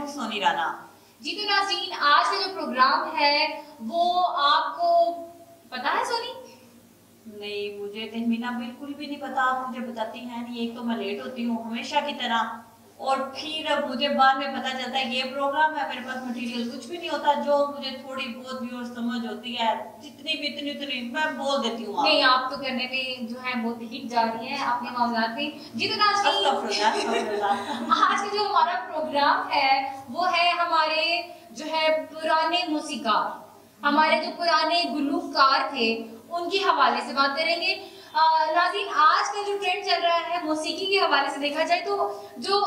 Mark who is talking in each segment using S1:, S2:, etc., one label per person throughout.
S1: हूँ सोनी राना।
S2: जी तो नाज़रीन, आज का जो प्रोग्राम है वो आपको पता है सोनी?
S1: नहीं, मुझे तहमीना बिल्कुल भी नहीं पता, आप मुझे बताती हैं नहीं। एक तो मैं लेट होती हूँ हमेशा की तरह, और फिर अब मुझे बाद में पता चलता है ये प्रोग्राम है, मेरे पास मटेरियल कुछ भी नहीं होता। जो मुझे थोड़ी बहुत भी और समझ होती है, जितनी भी इतनी उतनी मैं बोल देती हूँ।
S2: नहीं, आप तो करने में जो है बहुत हिट जा रही है अपने मामलात में। जी तो नाज़रीन, आज का जो हमारा प्रोग्राम है वो है हमारे जो है पुराने मौसीकार, हमारे जो पुराने गुलूकार थे उनके हवाले से बात करेंगे। नाज़रीन, आज का जो ट्रेंड चल रहा है मौसीकी के हवाले से देखा जाए तो जो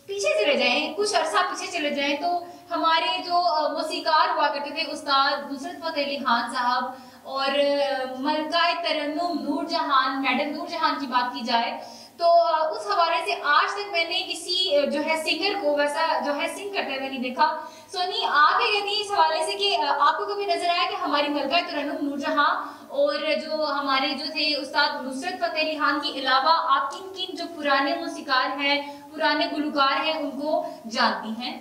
S2: पीछे चले जाएं, कुछ अरसा पीछे चले जाएं तो हमारे जो मौसीकार हुआ करते थे उस्ताद नुसरत फतेह अली खान साहब और मलकाए तरन्नुम नूरजहान, मैडम नूरजहान की बात की जाए तो उस हवाले से आज तक मैंने किसी जो है सिंगर को वैसा जो है सिंग करते हुए नहीं देखा। सोनी, आप क्या कहती हैं इस हवाले से कि आपको कभी नजर आया कि हमारी मलकाए तरन्नुम नूरजहां और जो हमारे जो थे उस्ताद नुसरत फतेह अली खान के अलावा आप किन किन जो पुराने मौसीकार हैं, पुराने गुलकार हैं उनको जानती हैं?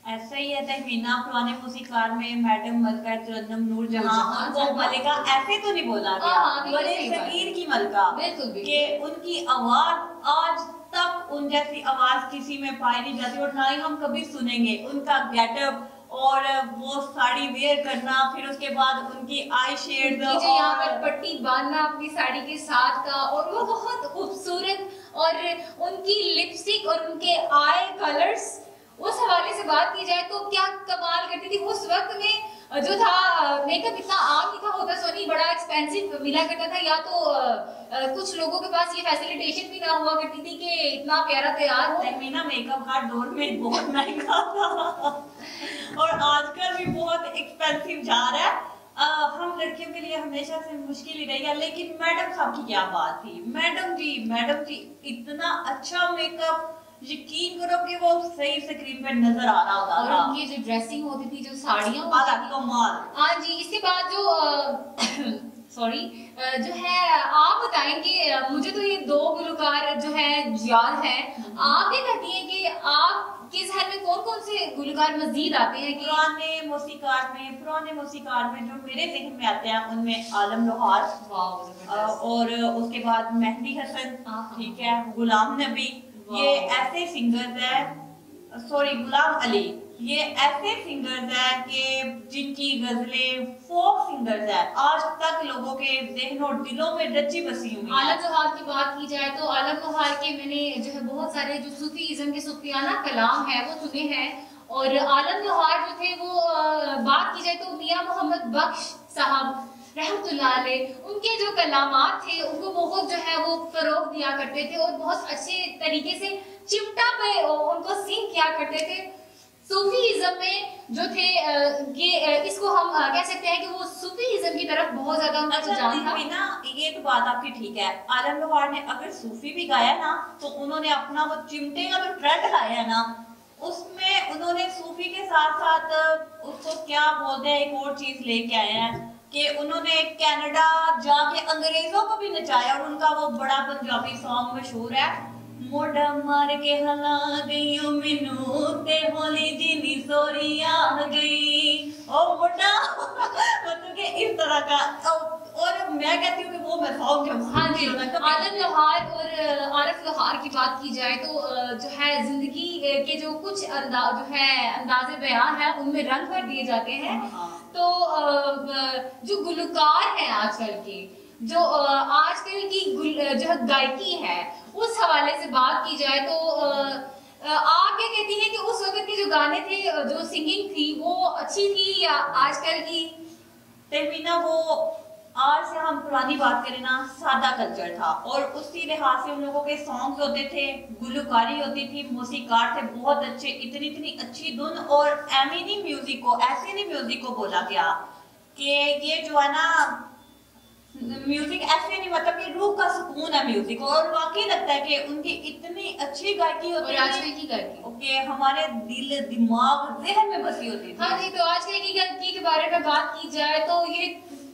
S1: ऐसा ही है तहमीना, पुराने मौसीकार में मैडम मलका तरन्नुम नूरजहां, उनको मलिका ऐसे तो नहीं बोला गया, बड़े शकीर की मलका, कि उनकी आवाज आज तक उन जैसी आवाज किसी में पाई नहीं जाती और ना ही हम कभी सुनेंगे। उनका गेटअप और वो साड़ी वेयर करना, फिर उसके बाद उनकी आई शेड
S2: जो यहाँ पर पट्टी बांधना अपनी साड़ी के साथ का, और वो बहुत खूबसूरत, और उनकी लिपस्टिक और उनके आई कलर्स, उस हवाले से बात की जाए तो क्या कमाल करती थी। उस वक्त में जो था मेकअप इतना आम नहीं था होता सोनी, बड़ा एक्सपेंसिव मिला करता था, या तो कुछ लोगों के पास ये फैसिलिटेशन भी ना हुआ करती थी कि इतना प्यारा तैयार हो।
S1: तहमीना, मेकअप हर दौर में बहुत महंगा था और आजकल भी बहुत एक्सपेंसिव जा रहा है। हम लड़कियों के लिए हमेशा से मुश्किल ही रही है, लेकिन मैडम साहब की क्या बात थी। मैडम जी इतना अच्छा मेकअप, यकीन करो कि वो सही स्क्रीन पे नजर आ रहा होता
S2: था। और उनकी जो ड्रेसिंग होती थी, जो साड़ियां होती थी,
S1: कमाल।
S2: हाँ जी। इसके बाद जो सॉरी जो है आप बताएं कि मुझे तो ये दो गुलकार जो है याद है, आप क्या कहती हैं कि आपके ज़हन में कौन कौन से गुलकार मजीद आते हैं?
S1: पुराने मौसीकार में जो मेरे ज़हन में आते हैं उनमें आलम लोहार, और उसके बाद मेहंदी हसन, ठीक है, गुलाम नबी, ये ऐसे सिंगर्स हैं, सॉरी गुलाम अली, ये ऐसे सिंगर्स हैं कि जिनकी गजलें फोक सिंगर्स हैं, आज तक लोगों के ज़हन और दिलों में रची बसी हुई हैं।
S2: आलम लोहार की बात की जाए तो आलम लोहार के मैंने जो है बहुत सारे जो सूफीज़्म के सूफियाना कलाम है वो सुने हैं, और आलम लोहार जो थे वो बात की जाए तो मियां मोहम्मद बख्श साहब रहमतुल्लाह अलैह, उनके जो कलामात थे उनको बहुत जो है वो फरोग दिया करते थे और बहुत अच्छे तरीके से चिमटा पे उनको सिंग किया करते थे। सूफीज़्म में जो थे ये इसको हम कह सकते हैं कि वो सूफीज़्म की तरफ बहुत ज्यादा उनका रुझान था
S1: ना। ये तो बात आपकी ठीक है, आलम लोहार ने अगर सूफी भी गाया ना तो उन्होंने अपना वो चिमटे का जो ट्रेंड लाया है ना, उसमें उन्होंने सूफी के साथ साथ उसको क्या बोलते हैं, एक और चीज लेके आए हैं कि उन्होंने कनाडा जाके अंग्रेजों को भी नचाया, और उनका वो बड़ा पंजाबी सॉन्ग मशहूर है, मोड़ा मार के हला गई मैनू ते होली जी नी सोरी आ गई, ओ मोड़ा मतलब कि इस तरह का। और मैं कहती हूँ कि वो मैं सॉन्ग जब
S2: हाँ जी, आलम लोहार और आरफ लोहार की बात की जाए तो जो है जिंदगी के जो कुछ जो है अंदाजे बयान है उनमें रंग भर दिए जाते हैं। तो जो गुलकार हैं आजकल के, जो आजकल की जो है गायकी है, उस हवाले से बात की जाए तो आप क्या कहती हैं कि उस वक्त के जो गाने थे, जो सिंगिंग थी वो अच्छी थी या आजकल की?
S1: तहमीना, वो आज से हम पुरानी बात करें ना, सादा कल्चर था और उसी लिहाज से उन लोगों के सॉन्ग्स होते थे, गुलकारी होती थी, मौसीकार थे बहुत अच्छे, इतनी अच्छी धुन, और एमिनी म्यूजिक को, ऐसे नहीं म्यूजिक को बोला गया कि ये जो है ना म्यूजिक ऐसे नहीं, मतलब कि रूह का सुकून है म्यूजिक, और वाकई लगता है कि उनकी इतनी अच्छी गायकी होती है।
S2: आजकल की गायकी
S1: ओके, हमारे दिल दिमाग ज़हन में बसी होती थी।
S2: हाँ जी, तो आजकल की गायकी के बारे में बात की जाए तो ये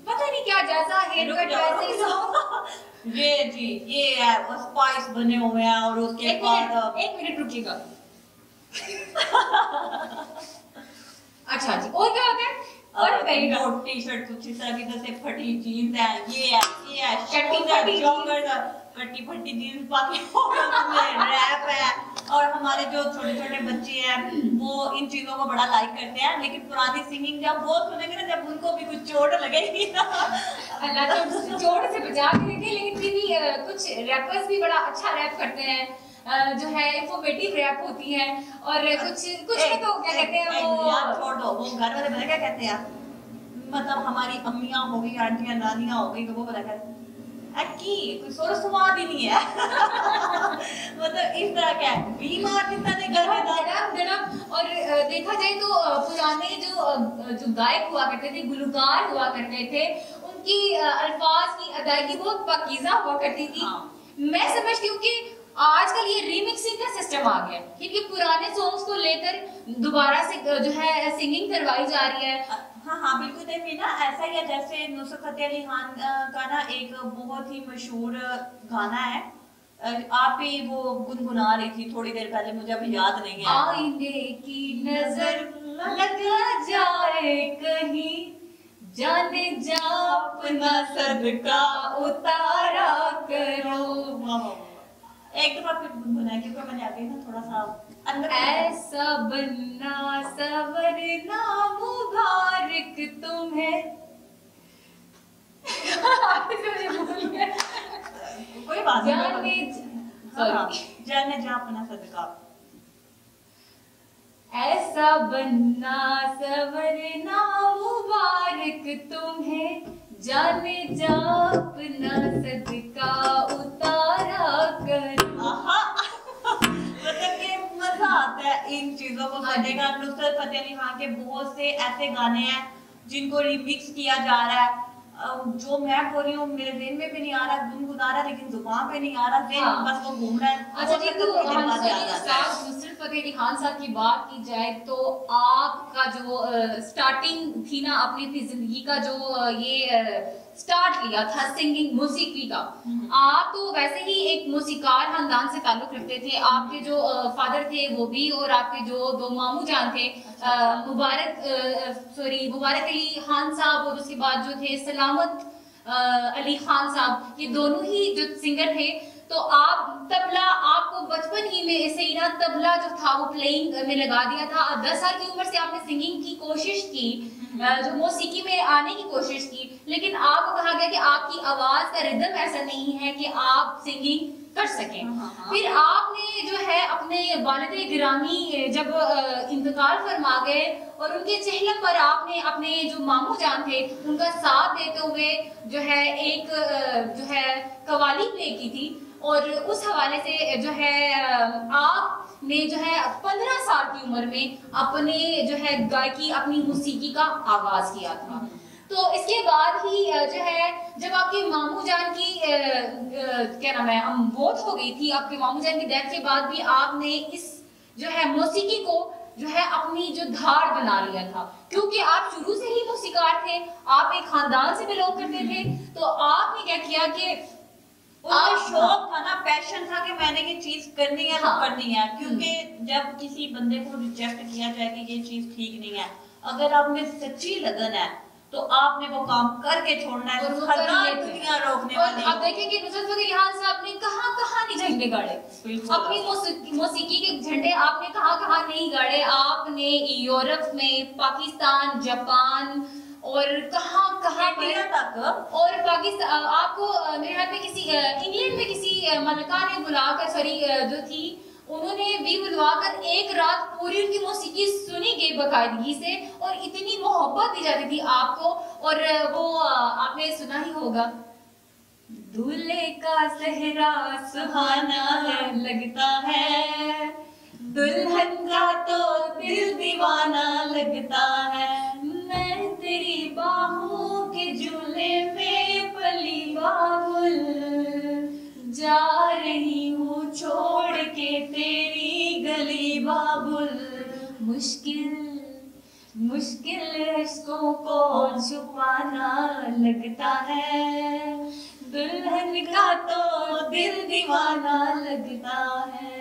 S2: पता नहीं क्या जैसा हेयर कट वैसे
S1: ये जी ये है, स्पाइस बने हुए हैं, और उसके बाद
S2: एक मिनट रुकिएगा। अच्छा जी, और क्या होता है? और बताइएगा।
S1: टी शर्ट कुछ इस तरह की, जैसे फटी जीन्स है, ये है कट्टी फटी जीन्स बाकी रैप है। और हमारे जो छोटे छोटे बच्चे हैं वो इन चीजों को बड़ा लाइक करते हैं, लेकिन पुरानी सिंगिंग जब वो सुनेंगे ना, जब उनको भी कुछ चोट लगेगी ना,
S2: अल्लाह तो चोट से बचा के रखे। लेकिन फिर भी कुछ रैपर्स भी बड़ा अच्छा रैप करते हैं, जो है इंफॉर्मेटिव रैप होती है। और कुछ कुछ में तो क्या कहते हैं वो,
S1: यार छोड़ दो, वो घर वाले पता क्या कहते हैं, मतलब हमारी अम्मियां हो गई, आंटियां नानियां हो गई, तो वो पता कहते की कोई सोच समाज ही नहीं है। मतलब इस तरह क्या है, बीमार जितना नहीं कर देता।
S2: और देखा जाए तो पुराने जो गायक हुआ करते थे, गुलकार हुआ करते थे, उनकी अल्फाज की अदायगी बहुत पाकीज़ा हुआ करती थी। हाँ। मैं समझती हूँ कि आजकल ये रीमिक्सिंग का सिस्टम आ गया, क्योंकि पुराने सॉन्ग्स को लेकर दोबारा से जो है सिंगिंग करवाई जा रही है।
S1: हाँ हाँ बिल्कुल, देखिए ना ऐसा ही है जैसे नुसरत फतेह अली खान का ना एक बहुत ही मशहूर गाना है, आप ही वो गुनगुना रही थी थोड़ी देर पहले, मुझे अभी याद नहीं है।
S2: आईने की नजर लग जाए कहीं, जाने जा अपना सदका उतारा करो।
S1: एक दफा फिर गुनगुना, क्योंकि मैंने अभी ना थोड़ा सा अंदर।
S2: ऐसा बनना सवरना मुबारक तुम्हें।
S1: कोई बात नहीं, जाने जा अपना सदका।
S2: ऐसा बनना सवरना मुबारक तुम्हें, जाने जा अपना सदका उतारा कर।
S1: मतलब कि मजा आता है इन चीजों को सुनने का। नुसरत फतेह अली खान के बहुत से ऐसे गाने हैं जिनको रिमिक्स किया जा रहा है, जो मैं बोल रही हूँ मेरे दिल में भी नहीं आ रहा, गुनगुना रहा, लेकिन जुबान पे नहीं आ रहा, दिल बस वो घूम रहा है।
S2: अच्छा जी, तो नुसरत फतेह अली खान साहब की बात की जाए तो आपका जो स्टार्टिंग थी ना, आपने अपनी जिंदगी का जो ये स्टार्ट किया था सिंगिंग मौसीकी का, आप तो वैसे ही एक मौसीकार खानदान से ताल्लुक रखते थे। आपके जो फादर थे वो भी, और आपके जो दो मामू जान थे, मुबारक अली खान साहब, और उसके बाद जो थे सलामत अली खान साहब, ये दोनों ही जो सिंगर थे। तो आप तबला, आपको बचपन ही में ऐसे ही ना तबला जो था वो प्लेइंग में लगा दिया था। 10 साल की उम्र से आपने सिंगिंग की कोशिश की, जो मौसीकी में आने की कोशिश की, लेकिन आपको कहा गया कि आपकी आवाज का रिदम ऐसा नहीं है कि आप सिंगिंग कर सकें। फिर आपने जो है अपने वालिद गिरामी जब इंतकाल फरमा गए, और उनके चेहरे पर आपने अपने जो मामू जान थे उनका साथ देते हुए जो है एक जो है कवाली प्ले की थी, और उस हवाले से जो है आपने जो है 15 साल की उम्र में अपने जो है गायकी, अपनी मौसीकी का आगाज किया था। तो इसके बाद ही जो है जब आपके मामू जान की क्या नाम है मौत हो गई थी, आपके मामू जान की डेथ के बाद भी आपने इस जो है मौसीकी को जो है अपनी जो धार बना लिया था, क्योंकि आप शुरू से ही मौसीकार थे, आप एक खानदान से बिलोंग करते थे। तो आपने क्या किया कि
S1: शौक था ना, पैशन था कि मैंने ये चीज करनी है, तो करनी है। क्योंकि जब किसी बंदे को रिजेक्ट किया जाए कि ये चीज ठीक नहीं है, अगर आप में सच्ची लगन है तो आपने वो काम करके छोड़ना है, और दुनिया रोकने वाली।
S2: अब देखेंगे नुसरत फतेह अली खान साहब ने कहां नहीं झंडे गाड़े, अपनी मौसीकी के झंडे आपने कहां नहीं गाड़े। आपने यूरोप में, पाकिस्तान, जापान और कहां तक, और पाकिस्तान आपको मेरे ख्याल में किसी इंग्लैंड में किसी मलका ने बुलाकर, सॉरी जो थी उन्होंने भी बुलवाकर एक रात पूरी उनकी मौसीकी सुनी गई बाकायदगी से, और इतनी मोहब्बत दी जाती थी आपको। और वो आपने सुना ही होगा, दूल्हे का सेहरा सुहाना लगता है, दुल्हन का तो दिल दीवाना लगता है, मैं तेरी बाहों के झूले में पली बाबुल, जा रही हूँ छोड़ के तेरी गली बाबुल, मुश्किल रिश्तों को छुपाना लगता है, दुल्हन का तो दिल दीवाना लगता है।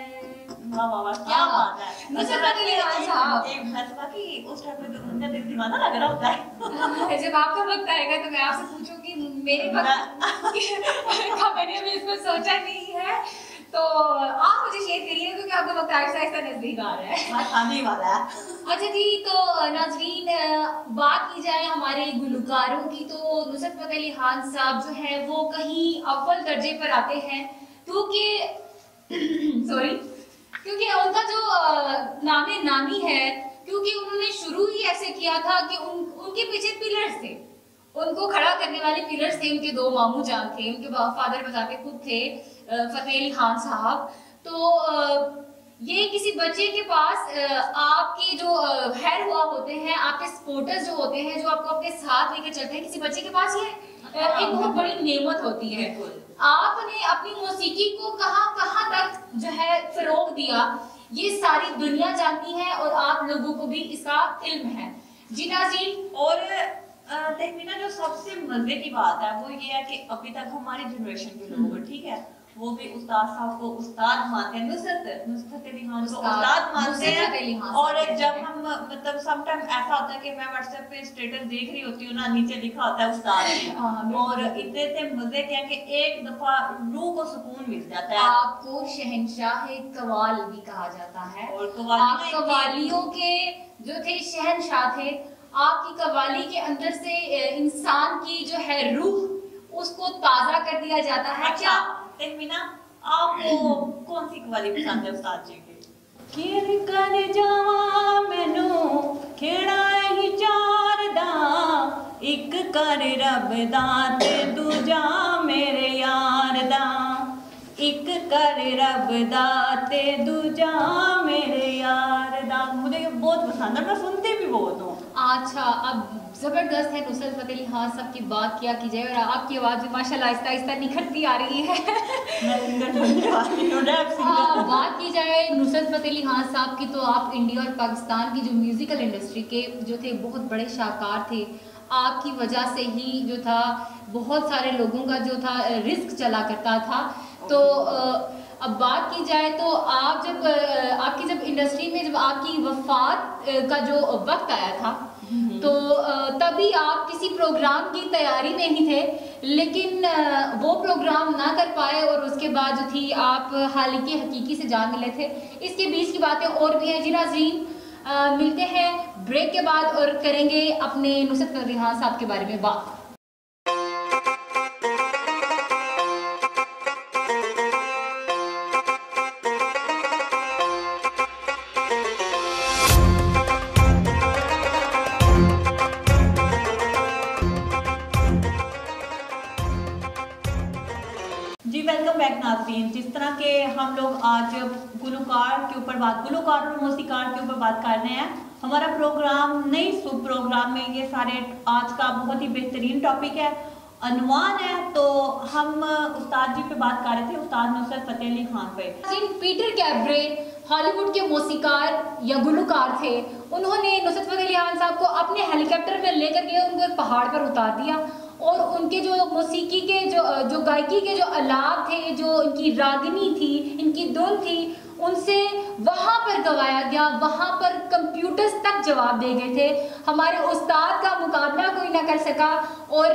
S1: वाह वाह वाह, क्या बात है।
S2: नुसरत फतेह अली खान साहब,
S1: एक फैसला कि उस टाइम पे तो उनका दिल दीवाना लग रहा होता है।
S2: जब आपका वक्त आएगा तो मैं आपसे पूछूंगी, मेरे वक्त का मैंने अभी इसको सोचा नहीं है, तो आप मुझे शेयर करिए क्योंकि आपका वक्त आहिस्ता आहिस्ता नजदीक आ रहा है,
S1: आने वाला है।
S2: अच्छा जी, तो नाजरीन बात की जाए हमारे गुलकारों की, तो नुसरत फतेह अली खान साहब जो है वो कहीं अव्वल दर्जे पर आते हैं, क्योंकि सॉरी, क्योंकि उनका जो नामे नामी है, क्योंकि उन्होंने शुरू ही ऐसे किया था कि उनके पीछे पिलर्स थे, उनको खड़ा करने वाले पिलर्स थे, उनके दो मामू जान थे, उनके फादर बताते खुद थे फतेह अली खान साहब। तो ये किसी बच्चे के पास आपके जो खैर हुआ होते हैं, आपके सपोर्टर्स जो होते हैं, जो आपको अपने साथ लेकर चलते हैं, किसी बच्चे के पास ये एक बहुत बड़ी नेमत होती है। आपने अपनी मौसीकी को कहां तक जो है फरोग दिया, ये सारी दुनिया जानती है और आप लोगों को भी इसका इल्म है। जी नाज़रीन,
S1: और तहमीना जो सबसे मजे की बात है वो ये है कि अभी तक हमारी जनरेशन के लोग, ठीक है, वो भी उस्ताद साहब को उस्ताद मानते हैं, नुसरत अली खान को उस्ताद मानते हैं। और जब हम मतलब समटाइम ऐसा होता है कि मैं व्हाट्सएप पे स्टेटस देख रही होती हूँ ना, नीचे लिखा होता है उस्ताद, और इतने इतने मजे के हैं कि एक दफा रूह को सुकून मिल जाता है।
S2: आपको शहंशाह कवाल भी कहा जाता है,
S1: और
S2: आप कवालियों के जो थे शहंशाह थे। आपकी कवाली के अंदर से इंसान की जो है रूह, उसको ताजा कर दिया जाता है। क्या
S1: तहमीना, आपको कौन सी कवाली पसंद है उस्ताद जी की? खेर कर जावा मैनू खेड़ा ही चार दा, एक कर रब दा ते दूजा मेरे यार दा, एक कर रब दा ते दूजा मेरे यार दा। मुझे ये बहुत पसंद है, मैं सुनती भी बहुत हूँ।
S2: अच्छा, अब जबरदस्त है नुसरत फतेह अली खान साहब की बात किया की जाए, और आपकी आवाज़ भी माशाल्लाह आहिस्ता आहिस्ता निखरती आ रही है। बात की जाए नुसरत फतेह अली खान साहब की, तो आप इंडिया और पाकिस्तान की जो म्यूज़िकल इंडस्ट्री के जो थे बहुत बड़े शाहकार थे। आपकी वजह से ही जो था बहुत सारे लोगों का जो था रिस्क चला करता था। तो अब बात की जाए तो आप जब आपकी जब इंडस्ट्री में जब आपकी वफात का जो वक्त आया था, तो तभी आप किसी प्रोग्राम की तैयारी में ही थे, लेकिन वो प्रोग्राम ना कर पाए, और उसके बाद जो थी आप हालांकि हकीकी से जान मिले थे। इसके बीच की बातें और भी हैं। जी नाज़रीन, मिलते हैं ब्रेक के बाद और करेंगे अपने नुसरत फतेह अली खान साहब के बारे में बात।
S1: जी वेलकम बैक नाज़रीन। जिस तरह के हम लोग आज गुलकार के ऊपर गुलकार और मौसीकार के ऊपर बात कर रहे हैं, हमारा प्रोग्राम नई सुब प्रोग्राम में ये सारे आज का बहुत ही बेहतरीन टॉपिक है, अनवान है। तो हम उस्ताद जी पे बात कर रहे थे, उस्ताद नुसरत फतेह अली खान पे।
S2: पीटर कैब्रे हॉलीवुड के मौसीकार या गुलकार थे, उन्होंने नुसरत फतेह अली खान साहब को अपने हेलीकॉप्टर में लेकर गए, उनको एक पहाड़ पर उतार दिया, और उनके जो मौसीकी के जो गायकी के जो आलात थे, जो इनकी रागिनी थी, इनकी धुन थी, उनसे वहाँ पर गवाया गया, वहाँ पर कंप्यूटर्स तक जवाब दे गए थे। हमारे उस्ताद का मुकाबला कोई ना कर सका, और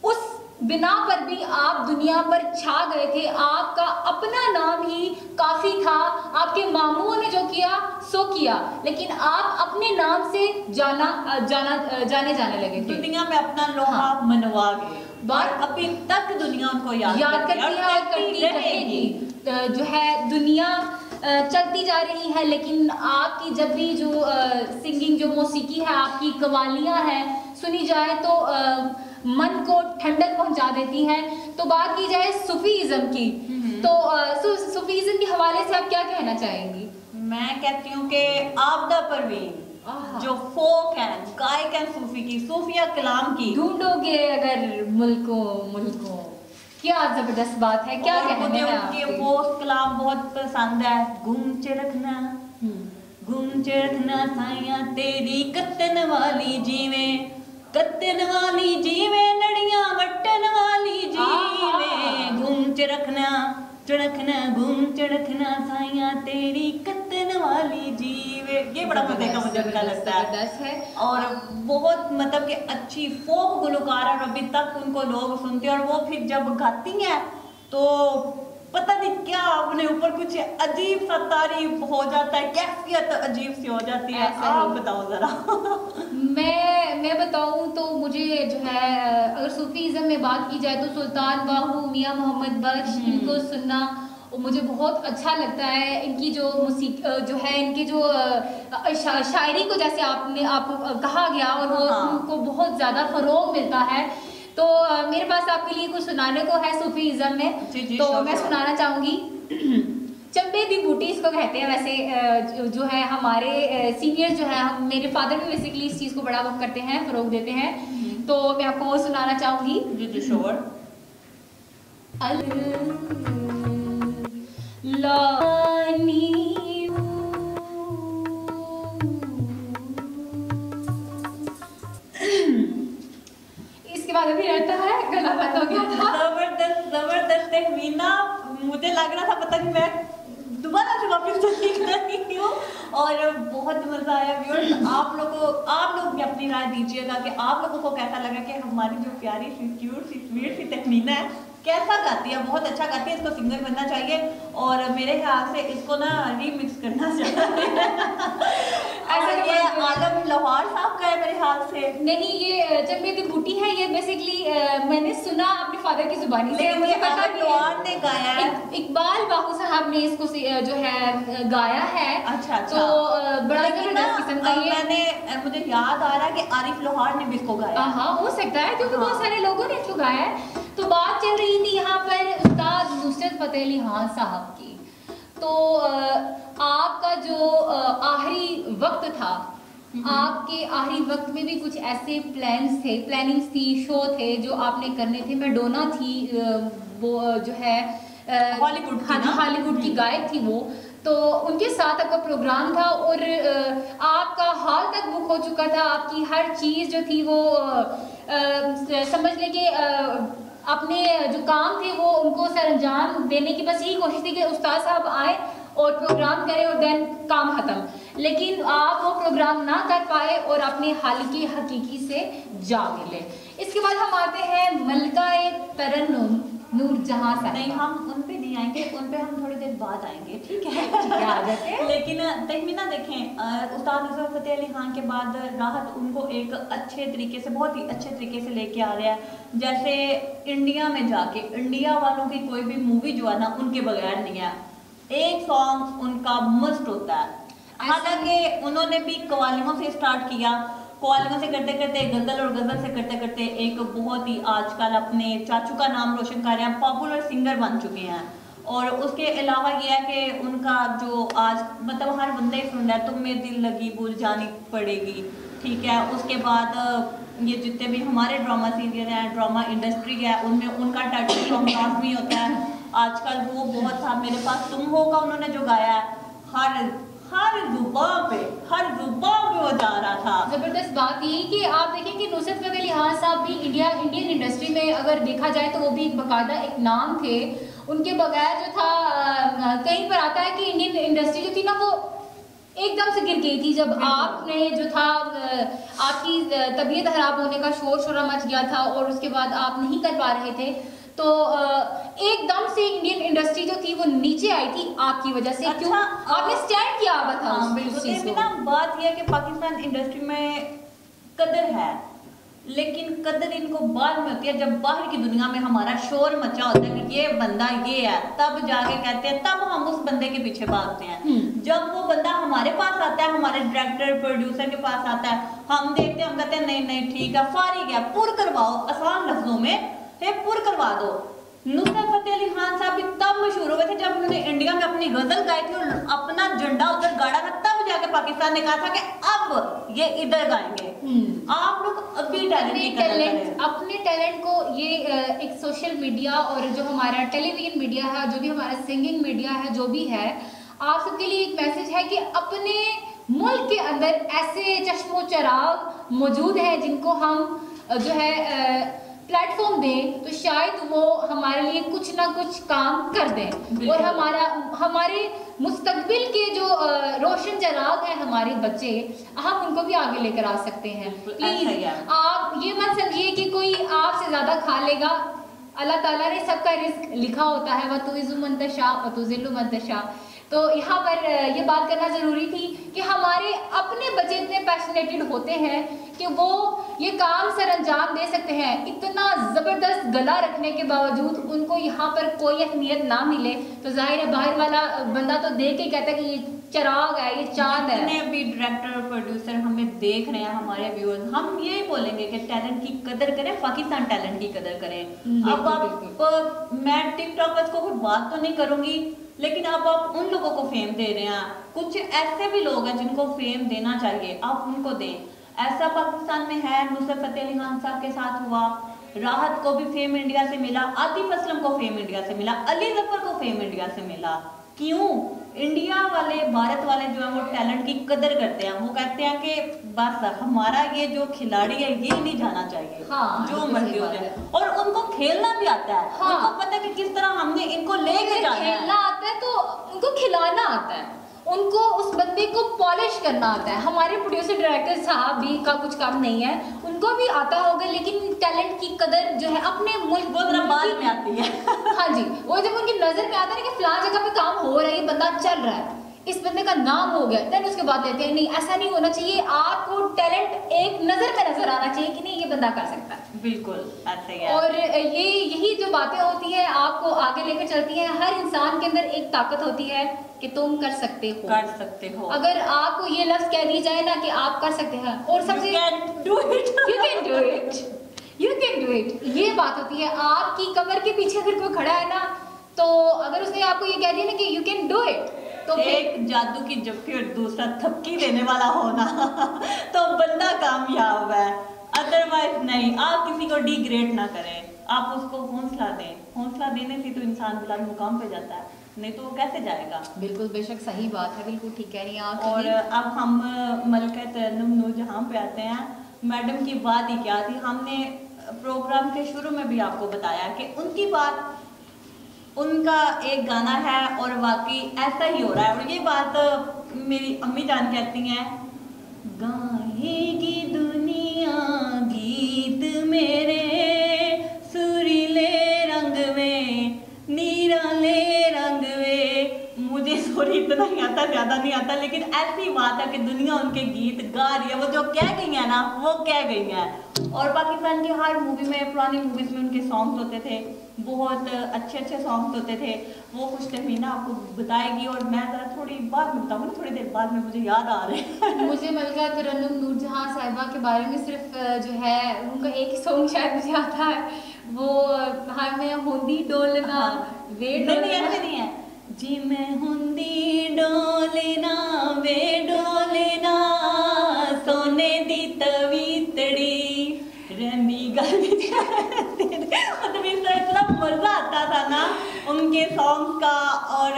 S2: उस बिना पर भी आप दुनिया पर छा गए थे। आपका अपना नाम ही काफी था, आपके मामूओं ने जो किया सो किया, लेकिन आप अपने नाम से जाने जाने लगे थे।
S1: दुनिया में अपना लोहा मनवा गए, बात अभी तक दुनिया उनको याद
S2: करती है और करती रहेगी। जो है दुनिया चलती जा रही है, लेकिन आपकी जब भी जो सिंगिंग जो मौसीकी है, आपकी कवालियाँ हैं, सुनी जाए तो मन को ठंडक पहुंचा देती हैं। तो बात की जाए सूफीज़्म की, तो सूफीज़्म के हवाले से आप क्या कहना चाहेंगी?
S1: मैं कहती हूँ कि आपदा परवीन जो फोक है, गायक है सूफी की, सूफिया कलाम की,
S2: ढूंढोगे अगर मुल्कों क्या जबरदस्त बात है। क्या कहने हैं आपके?
S1: वो कलाम बहुत पसंद है। गुम च रखना साइया तेरी कत्तन वाली जीवे, कत्तन वाली जीवे, नड़ियां वट्टन वाली जीवे, गुम च रखना गुम च धड़कना साइया तेरी कतन वाली जीवे, ये बड़ा मजे का मुझे अच्छा लगता है। और बहुत मतलब कि अच्छी फोक गुलकार और अभी तक उनको लोग सुनते हैं, और वो फिर जब गाती हैं तो पता नहीं क्या अपने ऊपर कुछ अजीब सा तारीफ हो जाता है, कैफियत अजीब सी हो जाती है। आप बताओ जरा।
S2: मैं बताऊं तो मुझे जो है अगर सूफीज़म में बात की जाए तो सुल्तान बाहू, मियां मोहम्मद बख्श, इनको सुनना मुझे बहुत अच्छा लगता है। इनकी जो जो है इनकी जो शायरी को जैसे आप कहा गया, और वो उनको बहुत ज़्यादा फ़रोग मिलता है। तो मेरे पास आपके लिए कुछ सुनाने को है सूफीज़म में। तो मैं सुनाना चाहूँगी। चंबे दी बूटी इसको कहते हैं वैसे, जो है हमारे सीनियर जो है, हम मेरे फादर भी बेसिकली इस चीज़ को बड़ा वो करते हैं, फ़रोग देते हैं। तो मैं आपको वो सुनाना चाहूँगी।
S1: जी श्योर।
S2: इसके बाद अभी रहता है गला बंद हो गया था।
S1: जबरदस्त मीना, मुझे लग रहा था पता नहीं मैं दोबारा से वापस चली गई हूँ, और बहुत मजा आया। व्यूअर्स आप लोग भी अपनी राय दीजिएगा कि आप लोगों को कैसा लगा कि हमारी जो प्यारी सी क्यूट सी स्वीट सी तकमीना है कैसा गाती है। बहुत अच्छा गाती है, इसको सिंगर बनना चाहिए, और मेरे ख्याल से इसको ना रीमिक्स करना चाहिए। ऐसा ये आलम लोहार साहब का है मेरे ख्याल से।
S2: नहीं, ये चंबे दी बूटी है। ये बेसिकली मैंने सुना अपने फादर की जुबानी से, मुझे पता
S1: लोहार ने गाया है।
S2: इकबाल बाहू साहब ने इसको जो है गाया है।
S1: अच्छा।
S2: तो बड़ा जबरदस्त किस्म का ये
S1: मुझे याद आ रहा है कि आरिफ लोहार ने भी इसको गाया।
S2: हाँ, हो सकता है, क्योंकि बहुत सारे लोगों ने इसको गाया है। तो बात चल रही थी यहाँ पर उस्ताद नुसरत फतेह अली खान साहब की। तो आपका जो आखिरी वक्त था, आपके आखिरी वक्त में भी कुछ ऐसे प्लानिंग्स थी, शो थे जो आपने करने थे। मैडोना थी, वो जो है हॉलीवुड की गायक थी वो। तो उनके साथ आपका प्रोग्राम था, और आपका हॉल तक बुक हो चुका था। आपकी हर चीज़ जो थी वो समझ लें कि अपने जो काम थे वो उनको सरअंजाम देने की बस यही कोशिश थी कि उस्ताद साहब आए और प्रोग्राम करें और देन काम ख़त्म। लेकिन आप वो प्रोग्राम ना कर पाए और अपने हाल की हकीकी से जा मिले। इसके बाद हम आते हैं मलकाए तरन्नुम नूरजहां साहब।
S1: नहीं, हम उन पे नहीं आएंगे, उन पे हम थोड़ी देर बाद आएंगे, ठीक है?
S2: आ जाते हैं।
S1: लेकिन तहमीना देखें, उस्ताद नुसरत फतेह अली खान के बाद राहत उनको एक अच्छे तरीके से, बहुत ही अच्छे तरीके से लेके आ रहा है। जैसे इंडिया में जाके इंडिया वालों की कोई भी मूवी जो है ना उनके बगैर नहीं है, एक सॉन्ग उनका मस्ट होता है। हालांकि उन्होंने भी कवालियों से स्टार्ट किया, कवालियों से करते करते गजल और गजल से करते करते एक बहुत ही आजकल अपने चाचू का नाम रोशन कर रहे हैं, पॉपुलर सिंगर बन चुके हैं। और उसके अलावा ये है कि उनका जो आज मतलब हर बंदे सुन रहा है, तुम में दिल लगी भूल जानी पड़ेगी, ठीक है? उसके बाद ये जितने भी हमारे ड्रामा सीरियल हैं, ड्रामा इंडस्ट्री है, उनमें उनका टाइटल सॉन्ग लाजमी होता है। आजकल वो बहुत था, मेरे पास तुम हो का उन्होंने जो गाया है, हर जुबान पे वो जा रहा था।
S2: जबरदस्त बात यही कि आप देखें कि नुसरत फतेह अली खान साहब भी इंडियन इंडस्ट्री में अगर देखा जाए तो वो भी एक बाकायदा एक नाम थे। उनके बगैर जो था, कहीं पर आता है कि इंडियन इंडस्ट्री जो थी ना वो एकदम से गिर गई थी जब आपने जो था आपकी तबीयत खराब होने का शोर शोरा मच गया था, और उसके बाद आप नहीं कर पा रहे थे। तो एकदम से इंडियन इंडस्ट्री जो थी वो नीचे आई थी आपकी वजह से।
S1: अच्छा,
S2: क्यों? आपने स्टैंड किया हुआ था उस चीज को।
S1: ना बात यह है कि पाकिस्तान इंडस्ट्री में कदर है, लेकिन कदर इनको बाद में होती है जब बाहर की दुनिया में हमारा शोर मचा होता है कि ये बंदा ये है, तब जाके कहते हैं, तब हम उस बंदे के पीछे भागते हैं। जब वो बंदा हमारे पास आता है, हमारे डायरेक्टर प्रोड्यूसर के पास आता है, हम देखते हैं, हम कहते हैं नहीं ठीक है, फारिग है, पुर करवाओ, आसान लफ्जों में पुर करवा दो। नुसरत फतेह अली खान साहब भी तब मशहूर हुए थे जब उन्होंने इंडिया में अपनी गजल गाई थी और अपना झंडा उधर गाड़ा था, तब जाके पाकिस्तान ने कहा था कि अब ये इधर गाएंगे। आप लोग अभी
S2: अपने टैलेंट को ये एक सोशल मीडिया और जो हमारा टेलीविजन मीडिया है, जो भी हमारा सिंगिंग मीडिया है, जो भी है, आप सबके लिए एक मैसेज है कि अपने मुल्क के अंदर ऐसे चश्मो चराग मौजूद हैं जिनको हम जो है प्लेटफॉर्म दें तो शायद वो हमारे लिए कुछ ना कुछ काम कर दें और हमारे मुस्तकबिल के जो रोशन चिराग है हमारे बच्चे, हम उनको भी आगे लेकर आ सकते हैं। प्लीज आप ये मत समझिए कि कोई आपसे ज्यादा खा लेगा। अल्लाह ताला ने सबका रिस्क लिखा होता है, व तुइज़्ज़ु मन तशा व तुज़िल्लु मन तशा। तो यहाँ पर ये बात करना ज़रूरी थी कि हमारे अपने बच्चे इतने पैशनेटेड होते हैं कि वो ये काम सर अंजाम दे सकते हैं। इतना ज़बरदस्त गला रखने के बावजूद उनको यहाँ पर कोई अहमियत ना मिले तो जाहिर है बाहर वाला बंदा तो देख के कहता है कि ये चिराग है, ये चांद है।
S1: जितने भी डायरेक्टर और प्रोड्यूसर हमें देख रहे हैं, हमारे व्यूअर्स, हम यही बोलेंगे कि टैलेंट की कदर करें, पाकिस्तान टैलेंट की कदर करें। अब आप मैं टिकटॉकर्स को कोई बात तो नहीं करूंगी, लेकिन अब आप उन लोगों को फेम दे रहे हैं। कुछ ऐसे भी लोग हैं जिनको फेम देना चाहिए, आप उनको दें। ऐसा पाकिस्तान में है, नुसरत फतेह अली खान साहब के साथ हुआ, राहत को भी फेम इंडिया से मिला, आतिफ असलम को फेम इंडिया से मिला, अली जफर को फेम इंडिया से मिला। क्यों? इंडिया वाले, भारत वाले जो है वो टैलेंट की कदर करते हैं। वो कहते हैं कि बस हमारा ये जो खिलाड़ी है ये नहीं जाना चाहिए,
S2: हाँ,
S1: जो मर्जी हो जाए। और उनको खेलना भी आता है, हाँ, उनको पता है कि किस तरह हमने इनको लेके जाना है।
S2: खेलना आता है तो उनको खिलाना आता है, उनको उस बंदे को पॉलिश करना आता है। हमारे प्रोड्यूसर डायरेक्टर साहब भी का कुछ काम नहीं है, उनको भी आता होगा, लेकिन टैलेंट की कदर जो है अपने मुल्क
S1: बाद में आती है।
S2: हाँ जी, वो जब उनकी नजर में आता है ना कि फलां जगह पे काम हो रहा है, ये बंदा चल रहा है, इस बंदे का नाम हो गया, देन उसके बाद कहते हैं नहीं ऐसा नहीं होना चाहिए। आपको टैलेंट एक नजर में नजर आना चाहिए कि नहीं ये बंदा कर सकता है।
S1: बिल्कुल ऐसा ही है।
S2: और यही जो बातें होती हैं आपको आगे लेकर चलती हैं। हर इंसान के अंदर एक ताकत होती है कि तुम कर सकते हो। अगर आपको ये लफ्ज कह दी जाए ना कि आप कर सकते हैं, और सबसे यू कैन डू इट, ये बात होती है। आपकी कमर के पीछे अगर कोई खड़ा है ना, तो अगर उसने आपको ये कह दिया ना कि यू कैन डू इट, तो
S1: एक जादू की जप्पी और दूसरा थपकी देने वाला होना तो बंदा कामयाब है, अदरवाइज नहीं। आप किसी को डिग्रेड ना करें, आप उसको हौसला दें। हौसला देने से तो इंसान बुलंद मुकाम पे जाता है, नहीं तो वो कैसे जाएगा।
S2: बिल्कुल बेशक सही बात है, बिल्कुल ठीक कह रही हैं आप।
S1: और अब हम मलका तरन्नुम नूरजहां पे आते हैं। मैडम की बात ही क्या थी, हमने प्रोग्राम के शुरू में भी आपको बताया कि उनकी बात, उनका एक गाना है और वाकई ऐसा ही हो रहा है। और ये बात मेरी अम्मी जान कहती हैं, गाएगी दुनिया गीत मेरे सुरीले रंग में, निराले रंग में। मुझे सॉरी इतना नहीं आता, ज्यादा नहीं आता, लेकिन ऐसी बात है कि दुनिया उनके गीत गा रही है। वो जो कह गई है ना, वो कह गई है। और पाकिस्तान की हर मूवी में, पुरानी मूवीज में उनके सॉन्ग्स होते थे, बहुत अच्छे अच्छे सॉन्ग्स होते थे। वो खुश तहमीना आपको बताएगी और मैं जरा थोड़ी बाद में बताऊंगी, थोड़ी देर बाद में मुझे याद आ रहे हैं।
S2: मुझे मलका तरन्नुम नूरजहां साहिबा के बारे में सिर्फ जो है उनका एक ही सॉन्ग शायद मुझे आता है, वो हाँ मैं हुंदी डोलना वे
S1: नहीं है जी, मैं हुंदी डोलना वे डोलना सोने दी तवीतड़ी रंदी गल इतना मजा आता था ना उनके सॉन्ग का। और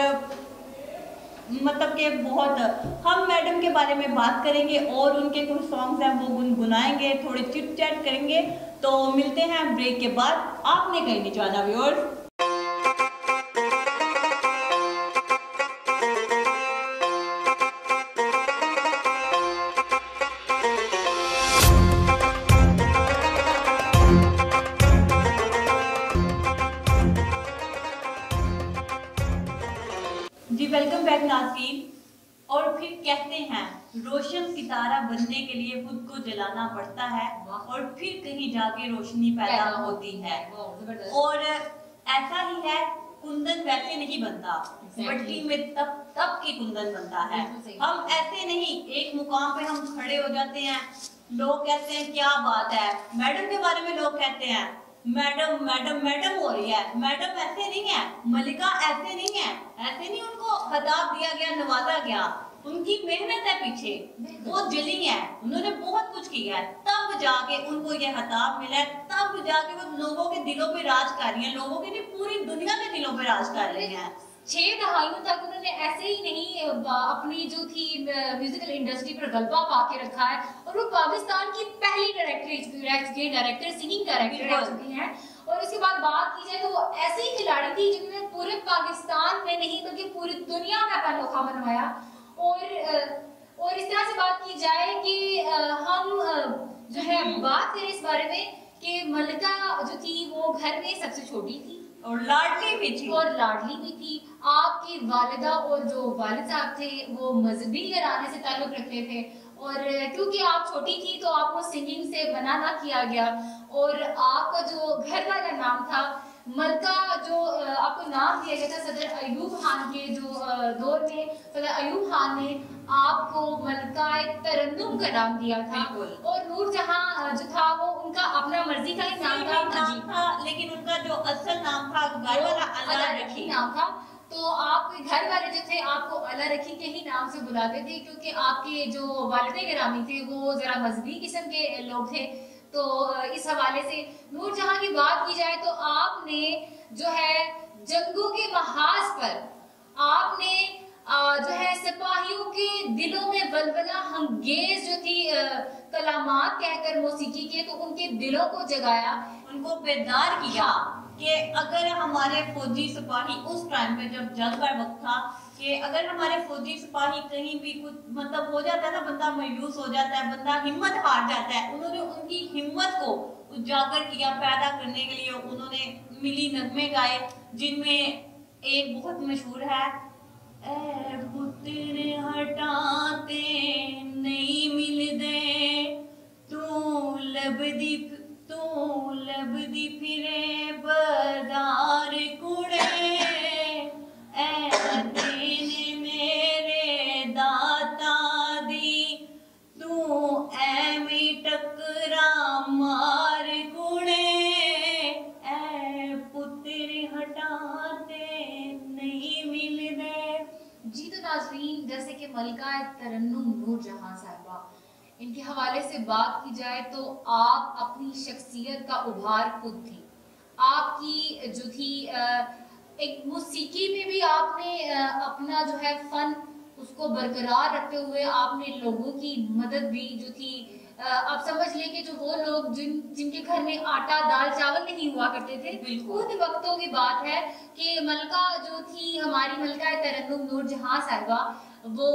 S1: मतलब कि बहुत, हम मैडम के बारे में बात करेंगे और उनके कुछ सॉन्ग्स हैं वो गुनगुनाएंगे, थोड़ी चिट चैट करेंगे। तो मिलते हैं ब्रेक के बाद। आपने कहीं नहीं जाना व्यूअर्स। जी वेलकम बैक नाज़रीन। और फिर कहते हैं रोशन सितारा बनने के लिए खुद को जलाना पड़ता है और फिर कहीं जाके रोशनी पैदा होती है। और ऐसा ही है, कुंदन वैसे नहीं बनता, भट्टी में तब की कुंदन बनता है। हम ऐसे नहीं, एक मुकाम पे हम खड़े हो जाते हैं, लोग कहते हैं क्या बात है। मैडम के बारे में लोग कहते हैं मैडम मैडम मैडम हो रही है। मैडम ऐसे नहीं है, मलिका ऐसे नहीं है, ऐसे नहीं उनको खिताब दिया गया, नवाजा गया। उनकी मेहनत है पीछे, वो जली है, उन्होंने बहुत कुछ किया है, तब जाके उनको ये खिताब मिला है, तब जाके वो लोगों के दिलों पे राज कर रही है। लोगों के नहीं, पूरी दुनिया के दिलों पे राज कर रही है।
S2: 6 दहाइयों तक उन्होंने ऐसे ही नहीं अपनी जो थी म्यूजिकल इंडस्ट्री पर गलबा पा के रखा है, और वो पाकिस्तान की पहली डायरेक्टर सिंगिंग डायरेक्टर रह चुकी हैं। और उसके बाद बात की जाए तो वो ऐसी ही खिलाड़ी थी जिन्होंने पूरे पाकिस्तान में नहीं बल्कि पूरी दुनिया में अपना लोहा मनवाया। और इस तरह से बात की जाए कि हम जो है बात करें इस बारे में कि मलिका जो थी वो घर में सबसे छोटी थी
S1: और लाडली भी थी।
S2: आपकी वालिदा और जो वालिद साहब थे वो मजहबी घराने से ताल्लुक रखते थे, और क्योंकि आप छोटी थी तो आपको सिंगिंग से मना ना किया गया। और आपका जो घर वाला नाम था मलका, जो आपको नाम दिया गया था सदर अयूब खान के जो दौर में सदर अयूब खान ने आपको मलका तरन्नुम का नाम दिया था। और नूरजहां जो था वो उनका अपना मर्जी का ही नाम था,
S1: लेकिन उनका जो असल नाम था घर वाला अल्लाह रखी नाम था।
S2: तो आपके घर वाले जो थे आपको अल्लाह रखी के ही नाम से बुलाते थे, क्योंकि आपके जो वालिद गिरामी थे वो जरा मजहबी किस्म के लोग थे। तो इस हवाले से नूरजहां की बात की जाए तो आपने जो है जंगों के महाज पर आपने जो है सिपाहियों के दिलों में बलबला हंगेज जो थी कलामात कहकर मौसीकी के, तो उनके दिलों को जगाया,
S1: उनको बेदार किया कि अगर हमारे फौजी सिपाही उस टाइम पे जब जंग का वक्त था कि अगर हमारे फौजी सिपाही कहीं भी कुछ मतलब हो जाता है ना, बंदा मायूस हो जाता है, बंदा हिम्मत हार जाता है, उन्होंने उनकी हिम्मत को उजागर किया पैदा करने के लिए। उन्होंने मिली नगमे गाए जिनमें एक बहुत मशहूर है, ए पुत्र हटाते नहीं मिलदे तू लबदी फिरे बाजार कुड़े, ए तेने मेरे दाता दी तू ऐवी टकरा मार कुड़े, ए पुत्र हटाते नहीं मिलदे।
S2: जी तो नाज़रीन, जैसे कि मलिका तरन्नुम नूरजहां साहिबा, इनके हवाले से बात की जाए तो आप अपनी शख्सियत का उभार खुद थी। आपकी जो थी एक मौसीकी में भी आपने अपना जो है फन उसको बरकरार रखते हुए आपने लोगों की मदद भी जो थी, आप समझ लें कि जो वो लोग जिनके घर में आटा दाल चावल नहीं हुआ करते थे, उन वक्तों की बात है कि मलका जो थी हमारी मलका तरन्नुम नूरजहां साहिबा, वो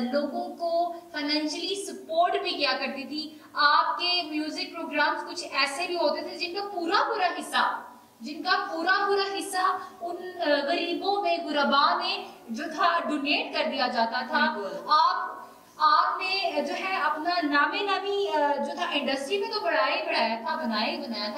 S2: लोगों को फाइनेंशियली सपोर्ट भी किया करती थी। आपके म्यूजिक प्रोग्राम्स कुछ ऐसे भी होते थे जिनका पूरा हिस्सा उन गरीबों में गुरबा में जो था डोनेट कर दिया जाता था। आपने जो है अपना नामे नामी जो था इंडस्ट्री में तो बनाया था,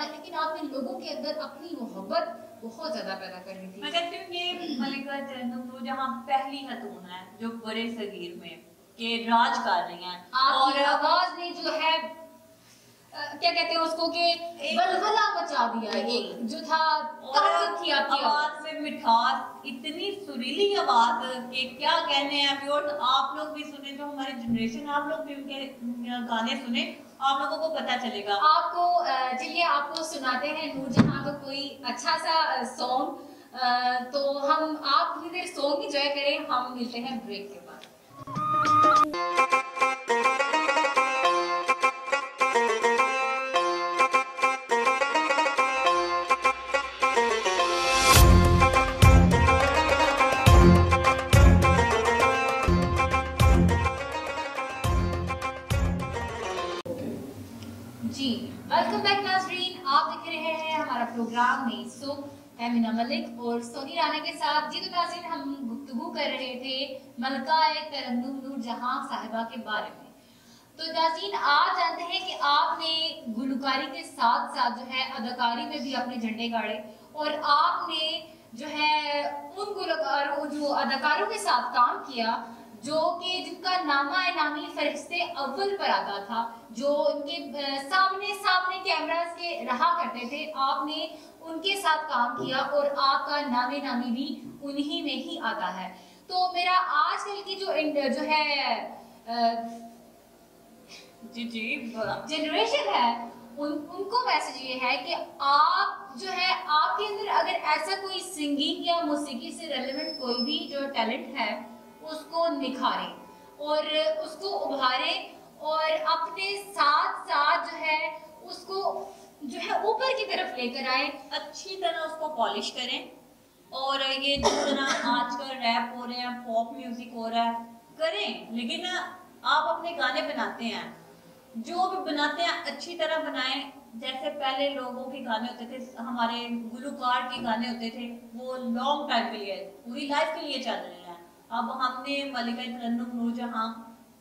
S2: लेकिन आपने लोगों के अंदर अपनी मोहब्बत बहुत ज्यादा पैदा कर ली थी।
S1: मैं कहती हूँ ये मलिका तरन्नुम नूरजहां पहली खतून है जो बड़े सगीर में के राज कर रही हैं,
S2: और आवाज ने जो है क्या कहते हैं उसको कि बलबला मचा दिया, एक जो था ताकत थी आपकी
S1: आवाज में मिठास, इतनी सुरीली आवाज कि क्या कहने हैं। व्यूअर्स आप लोग भी सुने, जो हमारी जनरेशन आप लोग भी उनके गाने सुने, आप लोगों को पता चलेगा।
S2: आपको चलिए आपको सुनाते हैं नूरजहां का कोई अच्छा सा सॉन्ग, तो आप थोड़ी देर सॉन्ग एंजॉय करें, हम मिलते हैं ब्रेक के बाद। जी वेलकम बैक नाज़रीन, आप देख रहे हैं हमारा प्रोग्राम में सो मीना मलिक और सोनी राना के साथ। जी तो नाज़रीन, हम गुफ्तगू कर रहे थे मलिका तरन्नुम नूरजहां साहिबा के बारे में। तो नाज़रीन, आप जानते हैं कि आपने गुलकारी के साथ साथ जो है अदाकारी में भी अपने झंडे गाड़े, और आपने जो है उन अदाकारों के साथ काम किया जो कि जिनका नामा इनामी फरिश्ते अव्वल पर आता था, जो उनके सामने कैमरास के रहा करते थे। आपने उनके साथ काम किया और आपका नामे नामी भी उन्हीं में ही आता है। तो मेरा आजकल की जो है जनरेशन है, उनको मैसेज ये है कि आप जो है आपके अंदर अगर ऐसा कोई सिंगिंग या मौसीकी से रेलेवेंट कोई भी जो टैलेंट है उसको निखारें और उसको उभारें और अपने साथ साथ जो है उसको जो है ऊपर की तरफ लेकर आए,
S1: अच्छी तरह उसको पॉलिश करें। और ये जिस तरह आजकल रैप हो रहे हैं, पॉप म्यूजिक हो रहा है, करें, लेकिन आप अपने गाने बनाते हैं, जो भी बनाते हैं अच्छी तरह बनाएं। जैसे पहले लोगों के गाने होते थे, हमारे गुलूकार के गाने होते थे, वो लॉन्ग टाइम के लिए, पूरी लाइफ के लिए चल रहे हैं। अब हमने मलिका तरन्नुम, नूरजहां,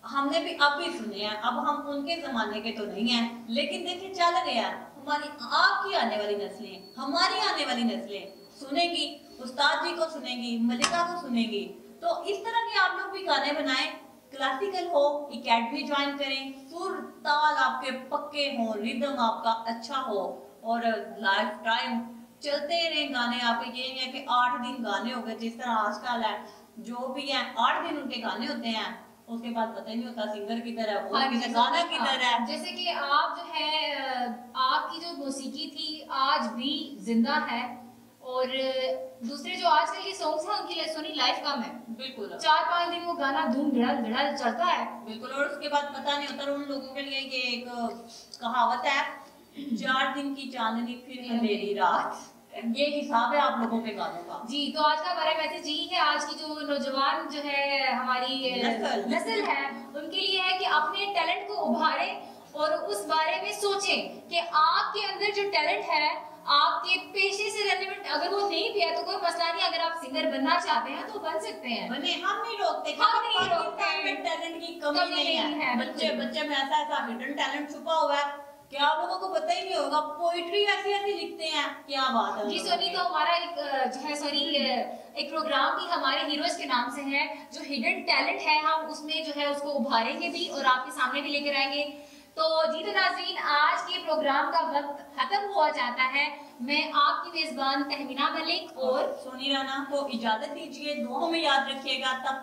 S1: हमने भी अब भी सुने हैं, अब हम उनके जमाने के तो नहीं हैं, लेकिन देखिए चल रहे हैं। हमारी आपकी आने वाली नस्लें, हमारी आने वाली नस्लें सुनेगी, उस्ताद जी को सुनेगी, मलिका को सुनेगी। तो इस तरह के आप लोग भी गाने बनाएं, क्लासिकल हो, एकेडमी ज्वाइन करें, सुर ताल आपके पक्के हो, रिदम आपका अच्छा हो और लाइफ टाइम चलते रहे गाने आपके। ये नहीं है कि 8 दिन गाने हो गए, जिस तरह आजकल है, जो भी है 8 दिन उनके गाने होते हैं, उसके बाद पता ही नहीं होता सिंगर किधर है, वो किधर, गाना किधर है।
S2: जैसे कि आप जो है आपकी जो मौसीकी थी आज भी जिंदा है और दूसरे जो आजकल के सॉन्ग्स हैं उनकी सुनी लाइफ कम है।
S1: बिल्कुल
S2: 4-5 दिन वो गाना धूम धड़ाल धड़ाल चलता है।
S1: बिल्कुल, और उसके बाद पता नहीं होता। उन लोगों के लिए ये एक कहावत है, 4 दिन की चांदनी फिर अंधेरी रात, ये हिसाब है आप लोगों के गानों का।
S2: जी, तो आज का हमारा मैसेज यही है, आज की जो नौजवान जो है हमारी नस्ल है उनके लिए है कि अपने टैलेंट को उभारें और उस बारे में सोचें कि आपके अंदर जो टैलेंट है आपके पेशे से रेलेवेंट अगर वो नहीं भी है तो कोई मसला नहीं, अगर आप सिंगर बनना चाहते हैं तो बन सकते हैं।
S1: बने, हम नहीं रोकते,
S2: हम नहीं रोकते,
S1: टैलेंट की कमी नहीं है। बच्चे में ऐसा हिडन टैलेंट छुपा हुआ है कि आप लोगों को पता ही नहीं होगा। पोइट्री ऐसी लिखते हैं, क्या बात है।
S2: जी सोनी, तो हमारा एक जो है सॉरी एक प्रोग्राम भी हमारे हीरोज के नाम से है, जो हिडन टैलेंट है हम उसमें जो है उसको उभारेंगे भी और आपके सामने भी लेकर आएंगे। तो जी तो नाज़रीन, आज के प्रोग्राम का वक्त खत्म हुआ जाता है। मैं आपकी मेजबान तहमीना मलिक और
S1: सोनी राना को इजाजत दीजिए, दुआओं में याद रखिएगा। तब